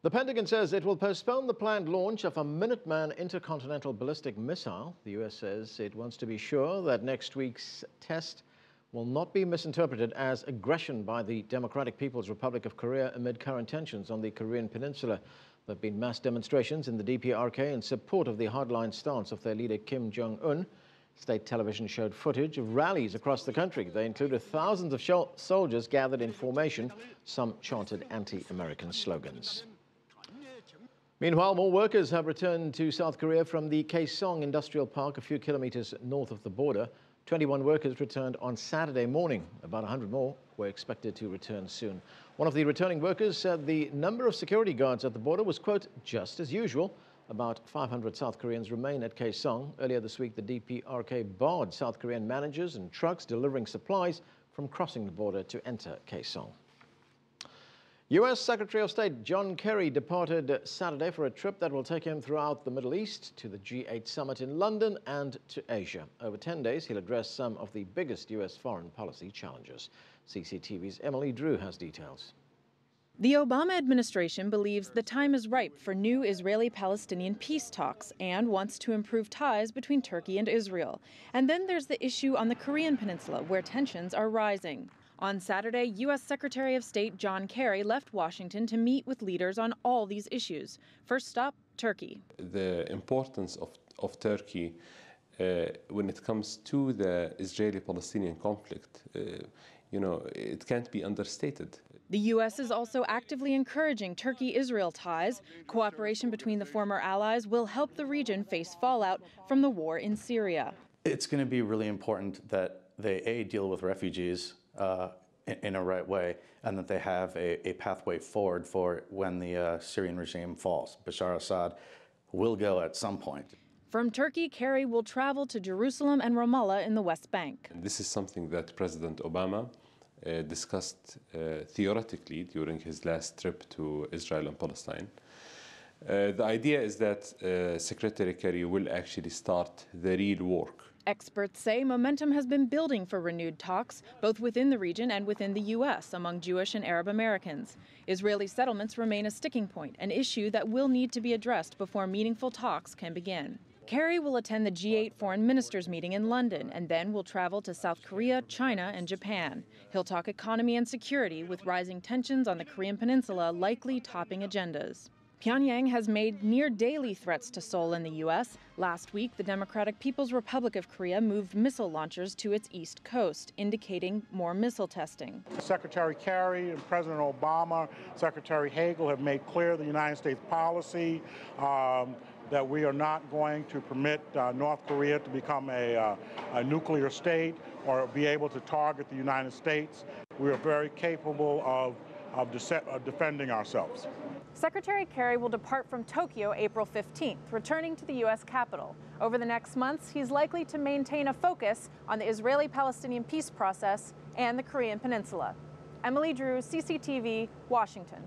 The Pentagon says it will postpone the planned launch of a Minuteman intercontinental ballistic missile. The U.S. says it wants to be sure that next week's test will not be misinterpreted as aggression by the Democratic People's Republic of Korea amid current tensions on the Korean peninsula. There have been mass demonstrations in the DPRK in support of the hardline stance of their leader Kim Jong-un. State television showed footage of rallies across the country. They included thousands of soldiers gathered in formation. Some chanted anti-American slogans. Meanwhile, more workers have returned to South Korea from the KAESONG industrial park a few kilometers north of the border. 21 workers returned on Saturday morning. About 100 more were expected to return soon. One of the returning workers said the number of security guards at the border was, quote, just as usual. About 500 South Koreans remain at KAESONG. Earlier this week, the DPRK barred South Korean managers and trucks delivering supplies from crossing the border to enter KAESONG. U.S. Secretary of State John Kerry departed Saturday for a trip that will take him throughout the Middle East, to the G8 summit in London and to Asia. Over 10 days, he'll address some of the biggest U.S. foreign policy challenges. CCTV's Emily Drew has details. The Obama administration believes the time is ripe for new Israeli-Palestinian peace talks and wants to improve ties between Turkey and Israel. And then there's the issue on the Korean peninsula, where tensions are rising. On Saturday, U.S. Secretary of State John Kerry left Washington to meet with leaders on all these issues. First stop, Turkey. The importance of Turkey when it comes to the Israeli-Palestinian conflict, it can't be understated. The U.S. is also actively encouraging Turkey-Israel ties. Cooperation between the former allies will help the region face fallout from the war in Syria. It's going to be really important that they, deal with refugees in a right way, and that they have a pathway forward for when the Syrian regime falls. Bashar Assad will go at some point. From Turkey, Kerry will travel to Jerusalem and Ramallah in the West Bank. This is something that President Obama discussed theoretically during his last trip to Israel and Palestine. The idea is that Secretary Kerry will actually start the real work. Experts say momentum has been building for renewed talks, both within the region and within the U.S. among Jewish and Arab Americans. Israeli settlements remain a sticking point, an issue that will need to be addressed before meaningful talks can begin. Kerry will attend the G8 foreign ministers meeting in London and then will travel to South Korea, China, and Japan. He'll talk economy and security, with rising tensions on the Korean peninsula likely topping agendas. Pyongyang has made near-daily threats to Seoul and the U.S. Last week, the Democratic People's Republic of Korea moved missile launchers to its east coast, indicating more missile testing. Secretary Kerry and President Obama, Secretary Hagel have made clear the United States policy that we are not going to permit North Korea to become a nuclear state or be able to target the United States. We are very capable of defending ourselves. Secretary Kerry will depart from Tokyo April 15th, returning to the U.S. capital. Over the next months, he's likely to maintain a focus on the Israeli-Palestinian peace process and the Korean peninsula. Emily Drew, CCTV, Washington.